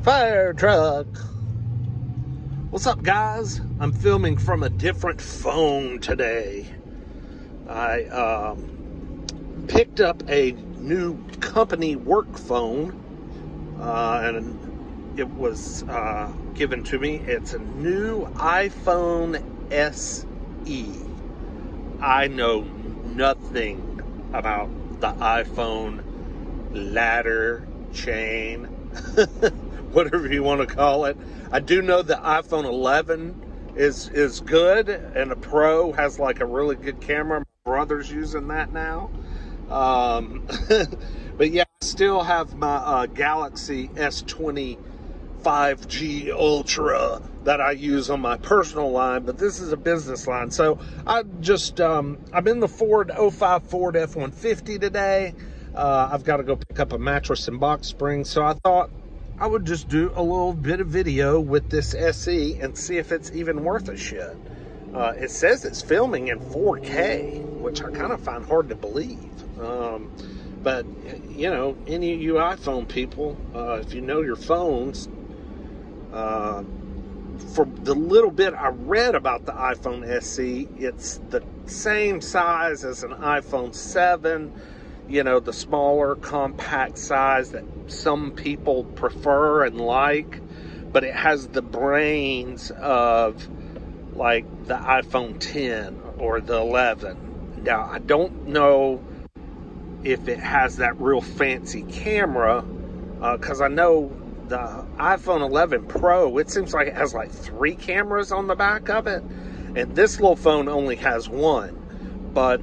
Fire truck. What's up, guys? I'm filming from a different phone today. I picked up a new company work phone, and it was given to me. It's a new iPhone SE. I know nothing about the iPhone ladder, chain, whatever you want to call it. I do know the iPhone 11 is good, and the Pro has like a really good camera. My brother's using that now. But yeah, I still have my Galaxy S20 5G Ultra that I use on my personal line, but this is a business line. So I just, I'm in the 05 Ford F-150 today. I've got to go pick up a mattress and box spring. So I thought I would just do a little bit of video with this SE and see if it's even worth a shit. It says it's filming in 4K, which I kind of find hard to believe. But, you know, any of you iPhone people, if you know your phones, for the little bit I read about the iPhone SE, it's the same size as an iPhone 7, you know, the smaller compact size that some people prefer and like, but it has the brains of like the iPhone 10 or the 11. Now, I don't know if it has that real fancy camera, because I know the iPhone 11 Pro, it seems like it has like 3 cameras on the back of it, and this little phone only has 1. But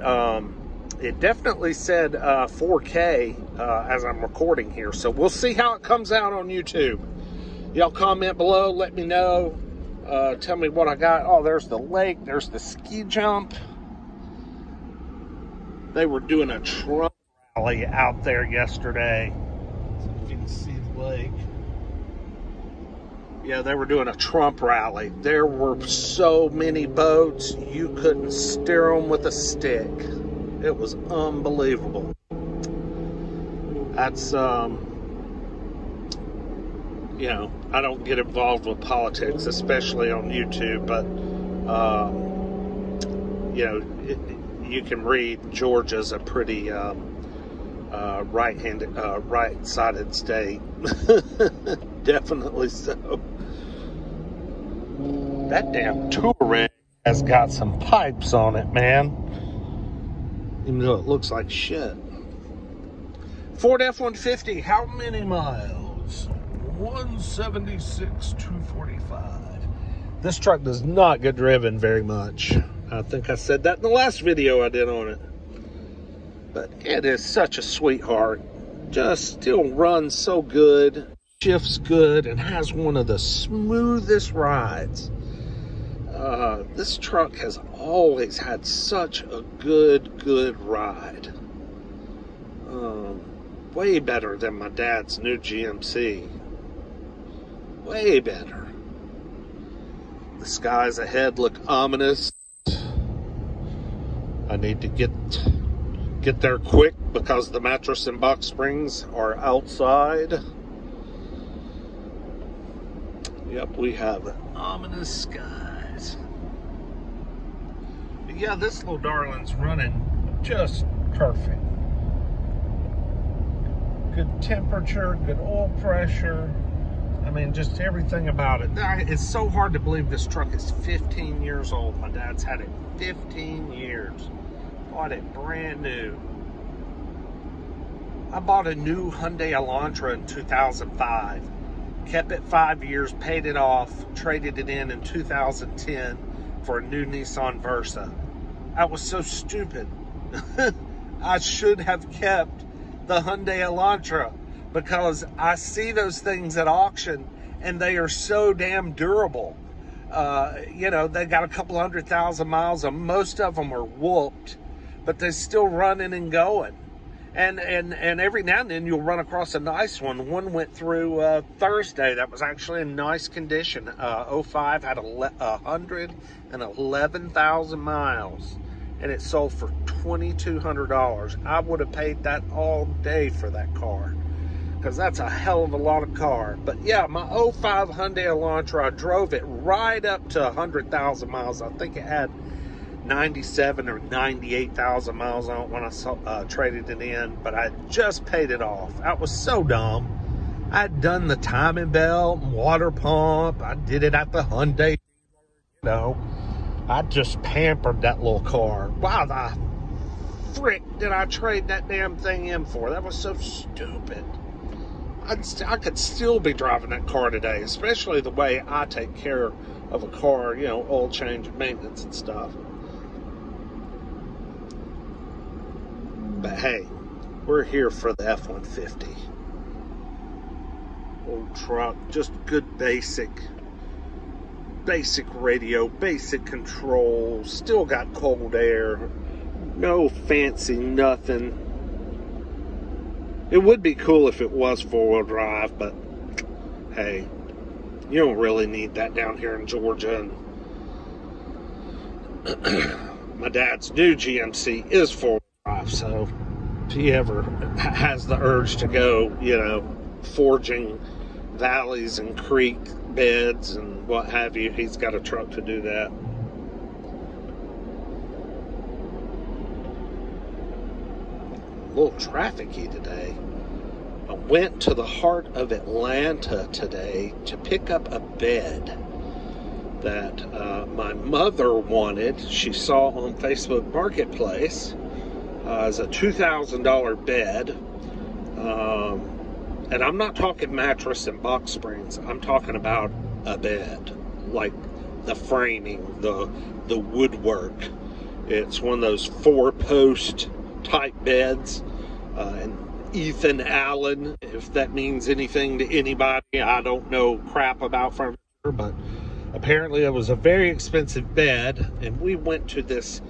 it definitely said 4K as I'm recording here, so we'll see how it comes out on YouTube. Y'all comment below, let me know, tell me what I got. Oh, there's the lake, there's the ski jump. They were doing a Trump rally out there yesterday. So if you can see the lake. Yeah, they were doing a Trump rally. There were so many boats, you couldn't steer them with a stick. It was unbelievable. That's, you know, I don't get involved with politics, especially on YouTube, but, you know, you can read Georgia's a pretty right-sided state. Definitely so. That damn Touareg has got some pipes on it, man. Even though it looks like shit. Ford F-150, how many miles? 176,245. This truck does not get driven very much. I think I said that in the last video I did on it. But it is such a sweetheart. Just still runs so good, shifts good, and has one of the smoothest rides. This truck has always had such a good ride. Way better than my dad's new GMC. Way better. The skies ahead look ominous. I need to get there quick because the mattress and box springs are outside. Yep, we have ominous skies. But yeah, this little darling's running just perfect. Good temperature, good oil pressure. I mean, just everything about it. It's so hard to believe this truck is 15 years old. My dad's had it 15 years. Bought it brand new. I bought a new Hyundai Elantra in 2005. Kept it 5 years, paid it off, traded it in 2010 for a new Nissan Versa. I was so stupid. I should have kept the Hyundai Elantra because I see those things at auction and they are so damn durable. You know, they got a couple 100,000 miles and most of them are whooped, but they're still running and going. And every now and then you'll run across a nice one. One went through Thursday that was actually in nice condition. 05 had 111,000 miles, and it sold for $2,200. I would have paid that all day for that car. because that's a hell of a lot of car. But yeah, my '05 Hyundai Elantra, I drove it right up to 100,000 miles. I think it had 97 or 98,000 miles on it when I traded it in, but I just paid it off. That was so dumb. I'd done the timing belt and water pump. I did it at the Hyundai. You know, I just pampered that little car. Why the frick did I trade that damn thing in for? That was so stupid. I could still be driving that car today, especially the way I take care of a car, you know, oil change and maintenance and stuff. But hey, we're here for the F-150. Old truck, just good basic radio, basic controls, still got cold air, no fancy nothing. It would be cool if it was four-wheel drive, but hey, you don't really need that down here in Georgia. And my dad's new GMC is four-wheel drive, so if he ever has the urge to go, you know, forging valleys and creek beds and what have you, he's got a truck to do that. A little trafficy today. I went to the heart of Atlanta today to pick up a bed that my mother wanted. She saw on Facebook Marketplace as a $2,000 bed. And I'm not talking mattress and box springs. I'm talking about a bed, like the framing, the woodwork. It's one of those 4-post type beds. And Ethan Allen, if that means anything to anybody, I don't know crap about furniture, but apparently it was a very expensive bed. And we went to this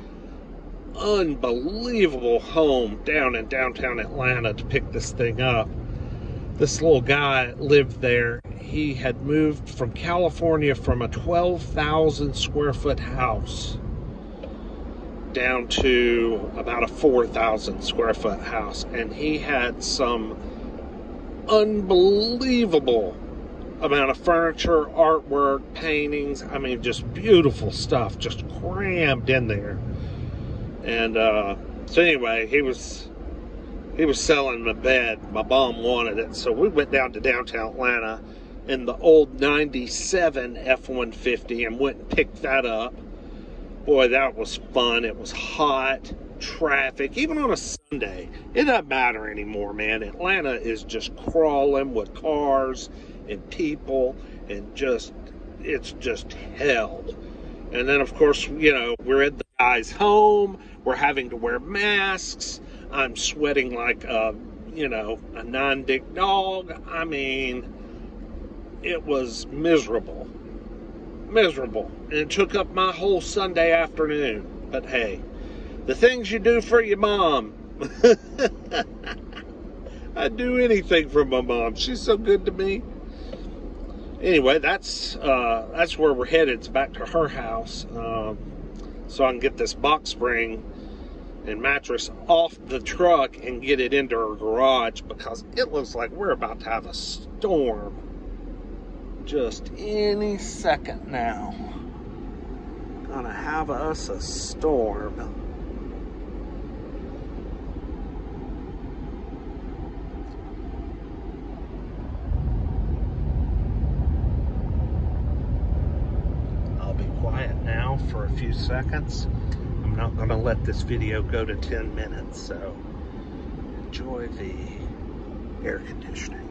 unbelievable home down in downtown Atlanta to pick this thing up. This little guy lived there. He had moved from California from a 12,000 square foot house down to about a 4,000 square foot house. And he had some unbelievable amount of furniture, artwork, paintings. I mean, just beautiful stuff, just crammed in there. And so anyway, he was selling my bed. My mom wanted it. So we went down to downtown Atlanta in the old 97 F-150 and went and picked that up. Boy, that was fun. It was hot, traffic, even on a Sunday. It doesn't matter anymore, man. Atlanta is just crawling with cars and people and it's just hell. And then, of course, you know, we're at the guy's home. We're having to wear masks. I'm sweating like a non-dick dog. I mean, it was miserable. And it took up my whole Sunday afternoon. But hey, the things you do for your mom. I'd do anything for my mom. She's so good to me. Anyway, that's where we're headed. It's back to her house. So I can get this box spring and mattress off the truck and get it into her garage, because it looks like we're about to have a storm just any second now. Gonna have us a storm. I'll be quiet now for a few seconds. I'm not going to let this video go to 10 minutes, so enjoy the air conditioning.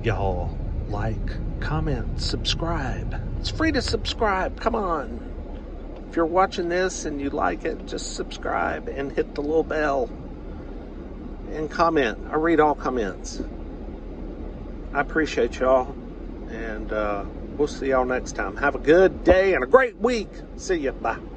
y'all like, comment, subscribe. It's free to subscribe. Come on. If you're watching this and you like it, just subscribe and hit the little bell and comment. I read all comments. I appreciate y'all, and we'll see y'all next time. Have a good day and a great week. See ya. Bye.